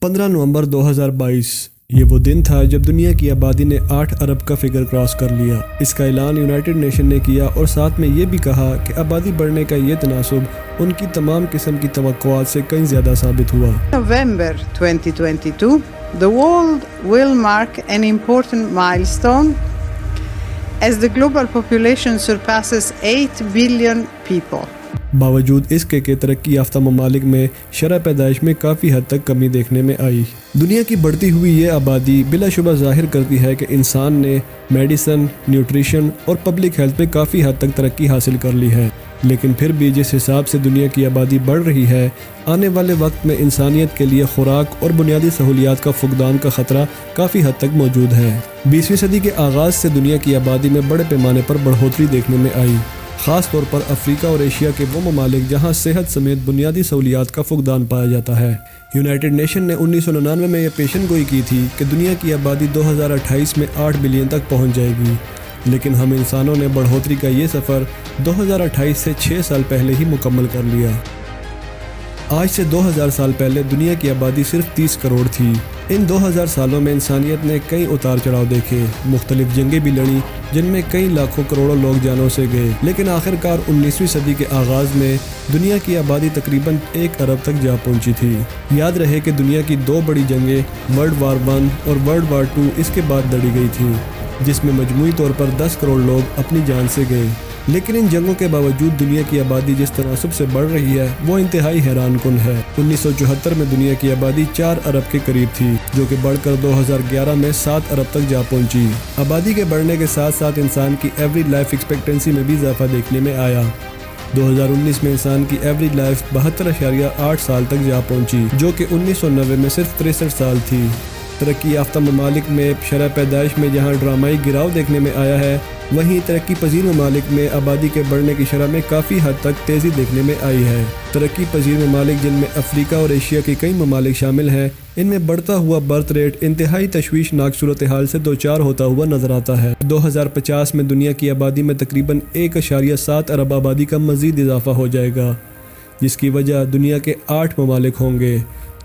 15 नवंबर 2022 ये वो दिन था जब दुनिया की आबादी ने 8 अरब का फिगर क्रॉस कर लिया। इसका ऐलान यूनाइटेड नेशन ने किया और साथ में ये भी कहा कि आबादी बढ़ने का ये तनासुब उनकी तमाम किस्म की तवक्कुआत से कहीं ज़्यादा साबित हुआ। November 2022, the world will mark an important milestone as the global population surpasses 8 billion people. बावजूद इसके कि तरक्की याफ्ता ममालिक में शरह पैदाइश में काफ़ी हद तक कमी देखने में आई। दुनिया की बढ़ती हुई ये आबादी बिलाशुबा ज़ाहिर करती है कि इंसान ने मेडिसन, न्यूट्रिशन और पब्लिक हेल्थ में काफ़ी हद तक तरक्की हासिल कर ली है। लेकिन फिर भी जिस हिसाब से दुनिया की आबादी बढ़ रही है, आने वाले वक्त में इंसानियत के लिए खुराक और बुनियादी सहूलियात का फुकदान का ख़तरा काफ़ी हद तक मौजूद है। 20वीं सदी के आगाज़ से दुनिया की आबादी में बड़े पैमाने पर बढ़ोतरी देखने में आई, ख़ास तौर पर अफ्रीका और एशिया के वो ममालिक जहाँ सेहत समेत बुनियादी सहूलियात का फुकदान पाया जाता है। यूनाइटेड नेशन ने 1999 में यह पेशन गोई की थी कि दुनिया की आबादी 2028 में 8 बिलियन तक पहुँच जाएगी, लेकिन हम इंसानों ने बढ़ोतरी का ये सफ़र 2028 से 6 साल पहले ही मुकम्मल कर लिया। आज से 2000 साल पहले दुनिया की आबादी सिर्फ 30 करोड़ थी। इन 2000 सालों में इंसानियत ने कई उतार चढ़ाव देखे, मुख्तलिफ जंगें भी लड़ी जिनमें कई लाखों करोड़ों लोग जानों से गए, लेकिन आखिरकार 19वीं सदी के आगाज़ में दुनिया की आबादी तकरीबन 1 अरब तक जा पहुंची थी। याद रहे कि दुनिया की 2 बड़ी जंगें वर्ल्ड वार 1 और वर्ल्ड वार 2 इसके बाद लड़ी गई थी, जिसमें मजमूई तौर पर 10 करोड़ लोग अपनी जान से गए। लेकिन इन जंगों के बावजूद दुनिया की आबादी जिस तनासुब से बढ़ रही है वो इंतहाई हैरान कुन है। 1974 में दुनिया की आबादी 4 अरब के करीब थी, जो कि बढ़कर 2011 में 7 अरब तक जा पहुंची। आबादी के बढ़ने के साथ साथ इंसान की एवरेज लाइफ एक्सपेक्टेंसी में भी इजाफा देखने में आया। 2019 में इंसान की एवरेज लाइफ 72.8 साल तक जा पहुंची, जो कि 1990 में सिर्फ 63 साल थी। तरक्की याफ्ता ममालिक में शरह पैदाइश में जहाँ ड्रामाई गिराव देखने में आया है, वहीं तरक्की पजीर ममालिक में आबादी के बढ़ने की शरह में काफ़ी हद तक तेज़ी देखने में आई है। तरक्की पजीर ममालिक जिनमें अफ्रीका और एशिया के कई ममालिक शामिल हैं, इनमें बढ़ता हुआ बर्थ रेट इंतहाई तशवीशनाक सूरत हाल से दो चार होता हुआ नजर आता है। 2050 में दुनिया की आबादी में तकरीबन 1.7 अरब आबादी का मज़ीद इजाफा हो जाएगा, जिसकी वजह दुनिया के 8 ममालिक होंगे,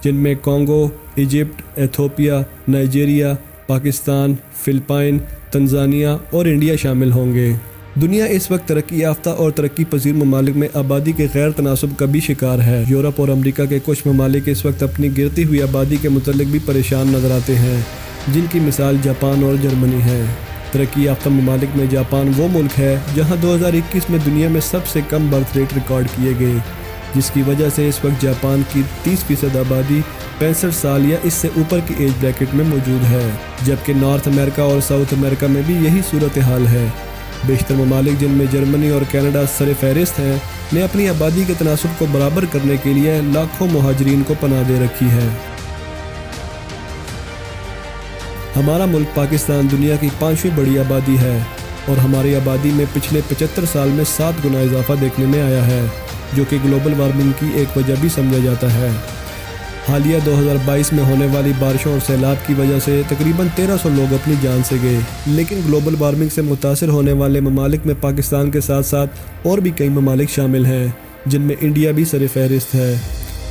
जिनमें Congo, Egypt, Ethiopia, Nigeria, Pakistan, Philippine, Tanzania और इंडिया शामिल होंगे। दुनिया इस वक्त तरक्की याफ्ता और तरक्की पजीर ममालिक में आबादी के गैर तनासुब का भी शिकार है। यूरोप और अमरीका के कुछ ममालिक इस वक्त अपनी गिरती हुई आबादी के मुतल्लिक भी परेशान नजर आते हैं, जिनकी मिसाल जापान और जर्मनी है। तरक्की याफ्ता ममालिक में जापान वो मुल्क है जहाँ 2021 में दुनिया में सबसे कम बर्थ रेट रिकॉर्ड किए गए, जिसकी वजह से इस वक्त जापान की 30% आबादी 65 साल या इससे ऊपर की एज ब्रैकेट में मौजूद है, जबकि नॉर्थ अमेरिका और साउथ अमेरिका में भी यही सूरत हाल है। बेशतर ममालिक जिनमें जर्मनी और कनाडा सर फहरिस्त हैं, ने अपनी आबादी के तनासुब को बराबर करने के लिए लाखों मुहाजिरीन को पनाह दे रखी है। हमारा मुल्क पाकिस्तान दुनिया की 5वीं बड़ी आबादी है और हमारी आबादी में पिछले 75 साल में 7 गुना इजाफा देखने में आया है, जो कि ग्लोबल वार्मिंग की एक वजह भी समझा जाता है। हालिया 2022 में होने वाली बारिशों और सैलाब की वजह से तकरीबन 1300 लोग अपनी जान से गए, लेकिन ग्लोबल वार्मिंग से मुतासिर होने वाले ममालिक में पाकिस्तान के साथ साथ और भी कई ममालिक शामिल हैं, जिनमें इंडिया भी सर फहरिस्त है।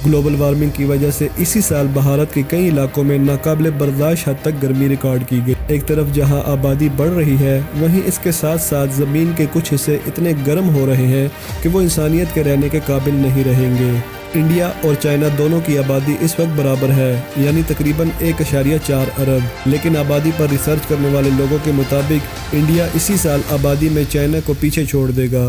ग्लोबल वार्मिंग की वजह से इसी साल भारत के कई इलाकों में नाकाबिले बर्दाश्त हद तक गर्मी रिकॉर्ड की गई। एक तरफ जहां आबादी बढ़ रही है, वहीं इसके साथ साथ ज़मीन के कुछ हिस्से इतने गर्म हो रहे हैं कि वो इंसानियत के रहने के काबिल नहीं रहेंगे। इंडिया और चाइना दोनों की आबादी इस वक्त बराबर है, यानी तकरीबन 1.4 अरब, लेकिन आबादी पर रिसर्च करने वाले लोगों के मुताबिक इंडिया इसी साल आबादी में चाइना को पीछे छोड़ देगा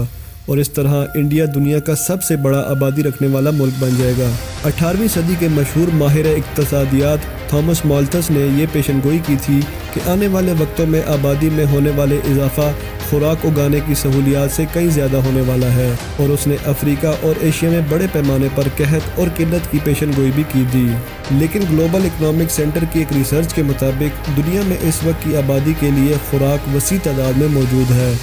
और इस तरह इंडिया दुनिया का सबसे बड़ा आबादी रखने वाला मुल्क बन जाएगा। 18वीं सदी के मशहूर माहिर इक्तसादियात थॉमस माल्थस ने यह पेशनगोई की थी कि आने वाले वक्तों में आबादी में होने वाले इजाफा खुराक उगाने की सहूलियात से कहीं ज़्यादा होने वाला है, और उसने अफ्रीका और एशिया में बड़े पैमाने पर कहत और किल्लत की पेशनगोई भी की थी। लेकिन ग्लोबल इकनॉमिक सेंटर की एक रिसर्च के मुताबिक दुनिया में इस वक्त की आबादी के लिए खुराक वसी तादाद में मौजूद है,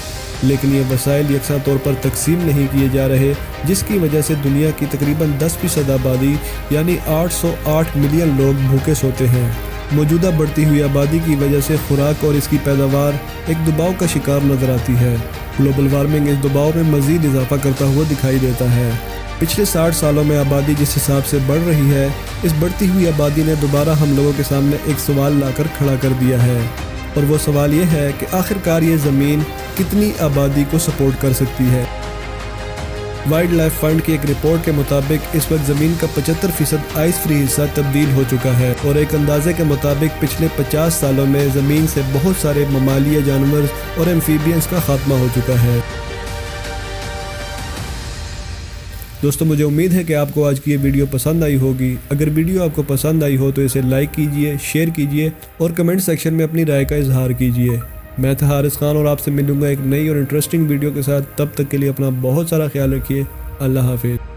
लेकिन ये वसाइल यकसा तौर पर तकसीम नहीं किए जा रहे, जिसकी वजह से दुनिया की तकरीबन 10% आबादी यानी 808 मिलियन लोग भूखे सोते हैं। मौजूदा बढ़ती हुई आबादी की वजह से खुराक और इसकी पैदावार एक दबाव का शिकार नजर आती है। ग्लोबल वार्मिंग इस दबाव में मज़ीद इजाफा करता हुआ दिखाई देता है। پچھلے 60 سالوں میں آبادی جس حساب سے بڑھ رہی ہے، اس بڑھتی ہوئی آبادی نے دوبارہ ہم لوگوں کے سامنے ایک سوال لا کر کھڑا کر دیا ہے، اور وہ سوال یہ ہے کہ آخرکار یہ زمین کتنی آبادی کو سپورٹ کر سکتی ہے۔ وائلڈ لائف فنڈ کی ایک رپورٹ کے مطابق اس وقت زمین کا 75% آئس فری حصہ تبدیل ہو چکا ہے، اور ایک اندازے کے مطابق پچھلے 50 سالوں میں زمین سے بہت سارے ممالیہ جانور اور ایمفیبینز کا خاتمہ ہو چکا ہے۔ دوستو، مجھے امید ہے کہ آپ کو آج کی یہ ویڈیو پسند آئی ہوگی۔ اگر ویڈیو آپ کو پسند آئی ہو تو اسے لائک کیجئے، شیئر کیجئے اور کمنٹ سیکشن میں اپنی رائے کا اظہار کیجئے۔ میں تھا حارث خان، اور آپ سے ملوں گا ایک نئی اور انٹرسٹنگ ویڈیو کے ساتھ۔ تب تک کے لیے اپنا بہت سارا خیال رکھیے۔ اللہ حافظ۔